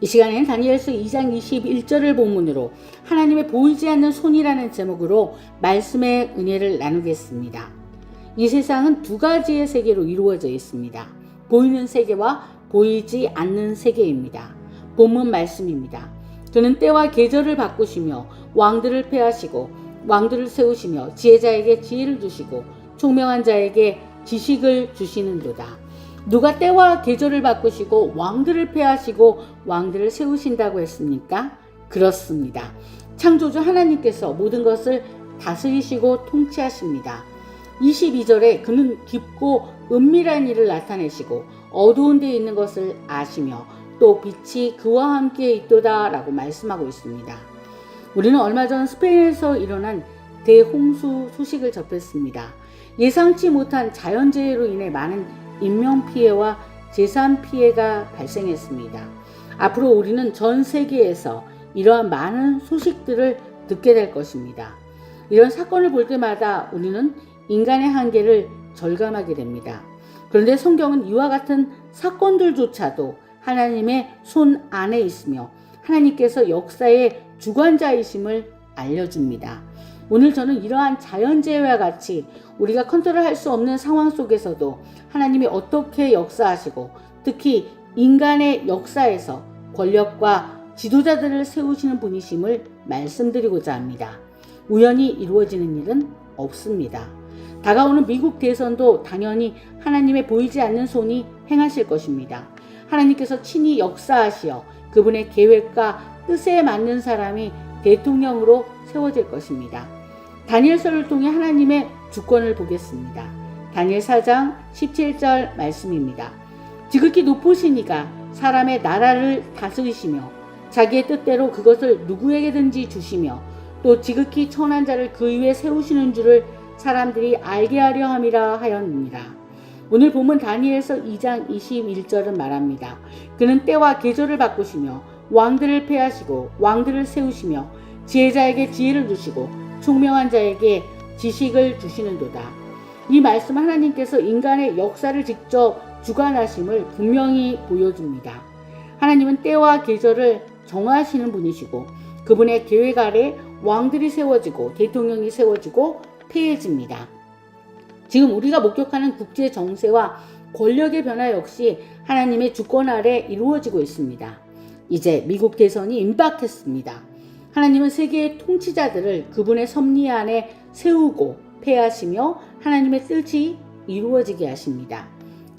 이 시간에는 다니엘서 2장 21절을 본문으로 하나님의 보이지 않는 손이라는 제목으로 말씀의 은혜를 나누겠습니다. 이 세상은 두 가지의 세계로 이루어져 있습니다. 보이는 세계와 보이지 않는 세계입니다. 본문 말씀입니다. 그는 때와 계절을 바꾸시며 왕들을 패하시고 왕들을 세우시며 지혜자에게 지혜를 주시고 총명한 자에게 지식을 주시는도다. 누가 때와 계절을 바꾸시고 왕들을 패하시고 왕들을 세우신다고 했습니까? 그렇습니다. 창조주 하나님께서 모든 것을 다스리시고 통치하십니다. 22절에 그는 깊고 은밀한 일을 나타내시고 어두운 데에 있는 것을 아시며 또 빛이 그와 함께 있도다 라고 말씀하고 있습니다. 우리는 얼마 전 스페인에서 일어난 대홍수 소식을 접했습니다. 예상치 못한 자연재해로 인해 많은 인명피해와 재산 피해가 발생했습니다. 앞으로 우리는 전 세계에서 이러한 많은 소식들을 듣게 될 것입니다. 이런 사건을 볼 때마다 우리는 인간의 한계를 절감하게 됩니다. 그런데 성경은 이와 같은 사건들조차도 하나님의 손 안에 있으며 하나님께서 역사의 주관자이심을 알려줍니다. 오늘 저는 이러한 자연재해와 같이 우리가 컨트롤할 수 없는 상황 속에서도 하나님이 어떻게 역사하시고 특히 인간의 역사에서 권력과 지도자들을 세우시는 분이심을 말씀드리고자 합니다. 우연히 이루어지는 일은 없습니다. 다가오는 미국 대선도 당연히 하나님의 보이지 않는 손이 행하실 것입니다. 하나님께서 친히 역사하시어 그분의 계획과 뜻에 맞는 사람이 대통령으로 세워질 것입니다. 다니엘서를 통해 하나님의 주권을 보겠습니다. 다니엘 4장 17절 말씀입니다. 지극히 높으신 이가 사람의 나라를 다스리시며 자기의 뜻대로 그것을 누구에게든지 주시며 또 지극히 천한 자를 그 위에 세우시는 줄을 사람들이 알게 하려 함이라 하였느니라. 오늘 본문 다니엘서 2장 21절은 말합니다. 그는 때와 계절을 바꾸시며 왕들을 패하시고 왕들을 세우시며 지혜자에게 지혜를 주시고 총명한 자에게 지식을 주시는도다. 이 말씀은 하나님께서 인간의 역사를 직접 주관하심을 분명히 보여줍니다. 하나님은 때와 계절을 정하시는 분이시고 그분의 계획 아래 왕들이 세워지고 대통령이 세워지고 패해집니다. 지금 우리가 목격하는 국제 정세와 권력의 변화 역시 하나님의 주권 아래 이루어지고 있습니다. 이제 미국 대선이 임박했습니다. 하나님은 세계의 통치자들을 그분의 섭리 안에 세우고 패하시며 하나님의 뜻이 이루어지게 하십니다.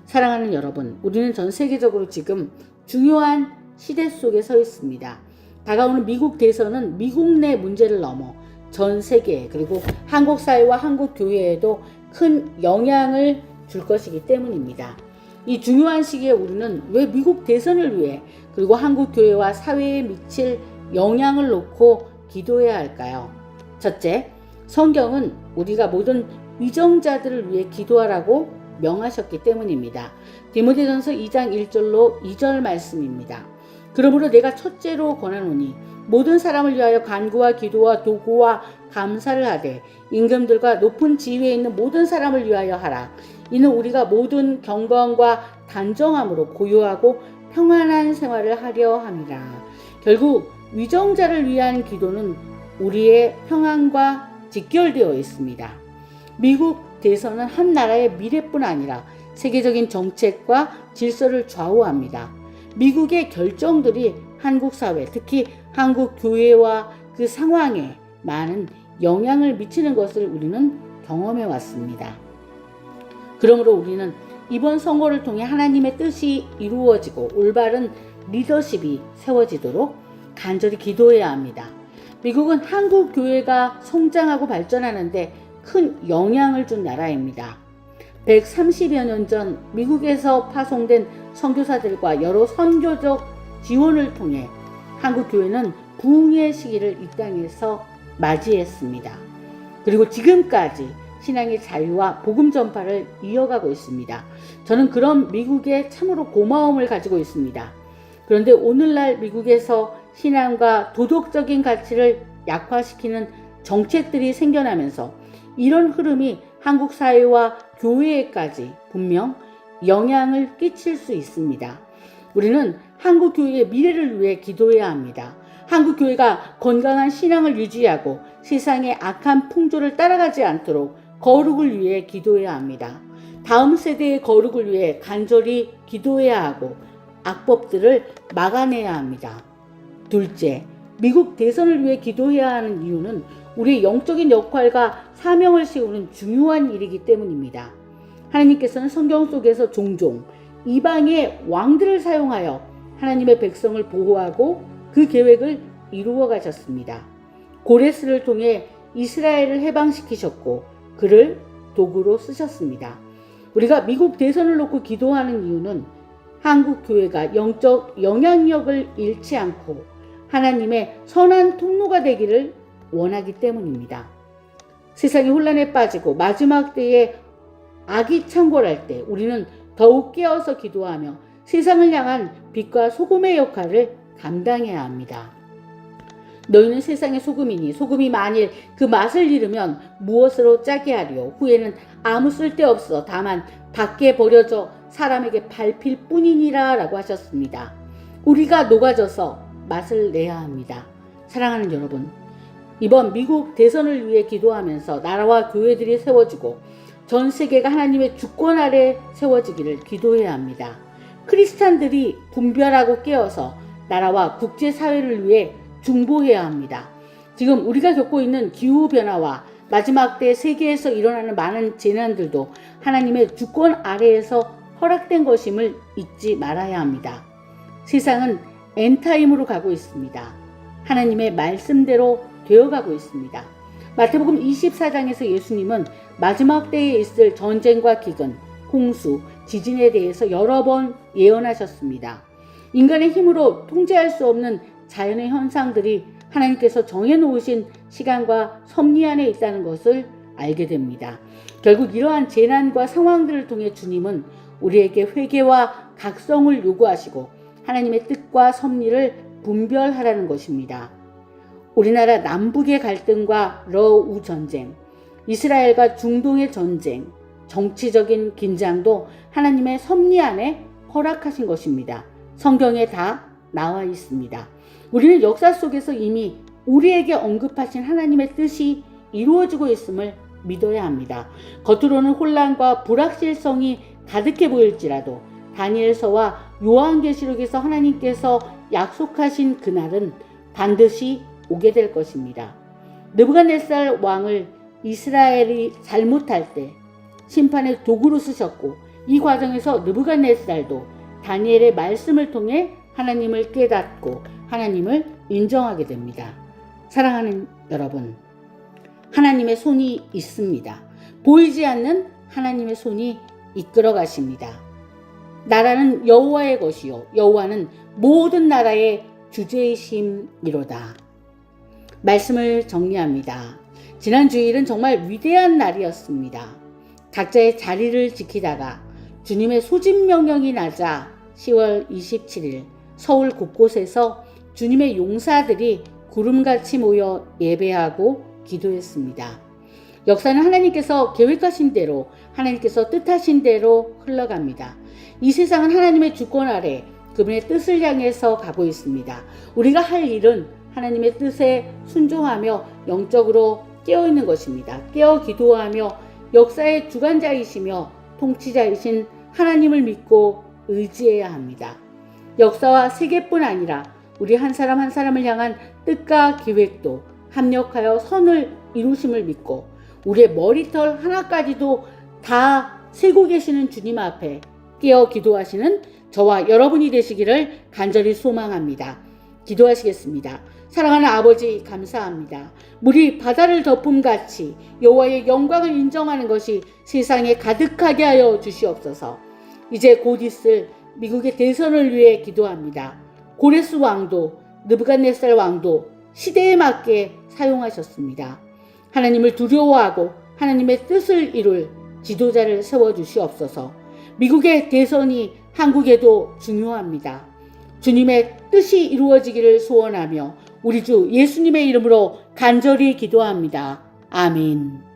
사랑하는 여러분, 우리는 전 세계적으로 지금 중요한 시대 속에 서 있습니다. 다가오는 미국 대선은 미국 내 문제를 넘어 전 세계 그리고 한국 사회와 한국 교회에도 큰 영향을 줄 것이기 때문입니다. 이 중요한 시기에 우리는 왜 미국 대선을 위해 그리고 한국 교회와 사회에 미칠 영향을 놓고 기도해야 할까요? 첫째, 성경은 우리가 모든 위정자들을 위해 기도하라고 명하셨기 때문입니다. 디모데전서 2장 1절로 2절 말씀입니다. 그러므로 내가 첫째로 권하노니 모든 사람을 위하여 간구와 기도와 도구와 감사를 하되 임금들과 높은 지위에 있는 모든 사람을 위하여 하라. 이는 우리가 모든 경건과 단정함으로 고요하고 평안한 생활을 하려 함이라. 결국 위정자를 위한 기도는 우리의 평안과 직결되어 있습니다. 미국 대선은 한 나라의 미래뿐 아니라 세계적인 정책과 질서를 좌우합니다. 미국의 결정들이 한국 사회, 특히 한국 교회와 그 상황에 많은 영향을 미치는 것을 우리는 경험해 왔습니다. 그러므로 우리는 이번 선거를 통해 하나님의 뜻이 이루어지고 올바른 리더십이 세워지도록 간절히 기도해야 합니다. 미국은 한국 교회가 성장하고 발전하는데 큰 영향을 준 나라입니다. 130여 년 전 미국에서 파송된 선교사들과 여러 선교적 지원을 통해 한국 교회는 부흥의 시기를 이 땅에서 맞이했습니다. 그리고 지금까지 신앙의 자유와 복음 전파를 이어가고 있습니다. 저는 그런 미국에 참으로 고마움을 가지고 있습니다. 그런데 오늘날 미국에서 신앙과 도덕적인 가치를 약화시키는 정책들이 생겨나면서 이런 흐름이 한국 사회와 교회에까지 분명 영향을 끼칠 수 있습니다. 우리는 한국 교회의 미래를 위해 기도해야 합니다. 한국 교회가 건강한 신앙을 유지하고 세상의 악한 풍조를 따라가지 않도록 거룩을 위해 기도해야 합니다. 다음 세대의 거룩을 위해 간절히 기도해야 하고 악법들을 막아내야 합니다. 둘째, 미국 대선을 위해 기도해야 하는 이유는 우리의 영적인 역할과 사명을 세우는 중요한 일이기 때문입니다. 하나님께서는 성경 속에서 종종 이방의 왕들을 사용하여 하나님의 백성을 보호하고 그 계획을 이루어 가셨습니다. 고레스를 통해 이스라엘을 해방시키셨고 그를 도구로 쓰셨습니다. 우리가 미국 대선을 놓고 기도하는 이유는 한국 교회가 영적 영향력을 잃지 않고 하나님의 선한 통로가 되기를 원하기 때문입니다. 세상이 혼란에 빠지고 마지막 때에 악이 창궐할 때 우리는 더욱 깨어서 기도하며 세상을 향한 빛과 소금의 역할을 감당해야 합니다. 너희는 세상의 소금이니 소금이 만일 그 맛을 잃으면 무엇으로 짜게 하리요? 후에는 아무 쓸데없어 다만 밖에 버려져 사람에게 밟힐 뿐이니라 라고 하셨습니다. 우리가 녹아져서 맛을 내야 합니다. 사랑하는 여러분, 이번 미국 대선을 위해 기도하면서 나라와 교회들이 세워지고 전 세계가 하나님의 주권 아래 세워지기를 기도해야 합니다. 크리스찬들이 분별하고 깨어서 나라와 국제사회를 위해 중보해야 합니다. 지금 우리가 겪고 있는 기후변화와 마지막 때 세계에서 일어나는 많은 재난들도 하나님의 주권 아래에서 허락된 것임을 잊지 말아야 합니다. 세상은 엔타임으로 가고 있습니다. 하나님의 말씀대로 되어가고 있습니다. 마태복음 24장에서 예수님은 마지막 때에 있을 전쟁과 기근, 홍수, 지진에 대해서 여러 번 예언하셨습니다. 인간의 힘으로 통제할 수 없는 자연의 현상들이 하나님께서 정해놓으신 시간과 섭리 안에 있다는 것을 알게 됩니다. 결국 이러한 재난과 상황들을 통해 주님은 우리에게 회개와 각성을 요구하시고 하나님의 뜻과 섭리를 분별하라는 것입니다. 우리나라 남북의 갈등과 러우 전쟁, 이스라엘과 중동의 전쟁, 정치적인 긴장도 하나님의 섭리 안에 허락하신 것입니다. 성경에 다 나와 있습니다. 우리는 역사 속에서 이미 우리에게 언급하신 하나님의 뜻이 이루어지고 있음을 믿어야 합니다. 겉으로는 혼란과 불확실성이 가득해 보일지라도 다니엘서와 요한계시록에서 하나님께서 약속하신 그날은 반드시 오게 될 것입니다. 느부갓네살 왕을 이스라엘이 잘못할 때 심판의 도구로 쓰셨고 이 과정에서 느부갓네살도 다니엘의 말씀을 통해 하나님을 깨닫고 하나님을 인정하게 됩니다. 사랑하는 여러분, 하나님의 손이 있습니다. 보이지 않는 하나님의 손이 이끌어 가십니다. 나라는 여호와의 것이요 여호와는 모든 나라의 주제이심이로다. 말씀을 정리합니다. 지난 주일은 정말 위대한 날이었습니다. 각자의 자리를 지키다가 주님의 소집 명령이 나자 10월 27일 서울 곳곳에서 주님의 용사들이 구름같이 모여 예배하고 기도했습니다. 역사는 하나님께서 계획하신 대로 하나님께서 뜻하신 대로 흘러갑니다. 이 세상은 하나님의 주권 아래 그분의 뜻을 향해서 가고 있습니다. 우리가 할 일은 하나님의 뜻에 순종하며 영적으로 깨어있는 것입니다. 깨어 기도하며 역사의 주관자이시며 통치자이신 하나님을 믿고 의지해야 합니다. 역사와 세계뿐 아니라 우리 한 사람 한 사람을 향한 뜻과 계획도 합력하여 선을 이루심을 믿고 우리의 머리털 하나까지도 다 세고 계시는 주님 앞에 깨어 기도하시는 저와 여러분이 되시기를 간절히 소망합니다. 기도하시겠습니다. 사랑하는 아버지 감사합니다. 물이 바다를 덮음같이 여호와의 영광을 인정하는 것이 세상에 가득하게 하여 주시옵소서. 이제 곧 있을 미국의 대선을 위해 기도합니다. 고레스 왕도 느부갓네살 왕도 시대에 맞게 사용하셨습니다. 하나님을 두려워하고 하나님의 뜻을 이룰 지도자를 세워주시옵소서. 미국의 대선이 한국에도 중요합니다. 주님의 뜻이 이루어지기를 소원하며 우리 주 예수님의 이름으로 간절히 기도합니다. 아멘.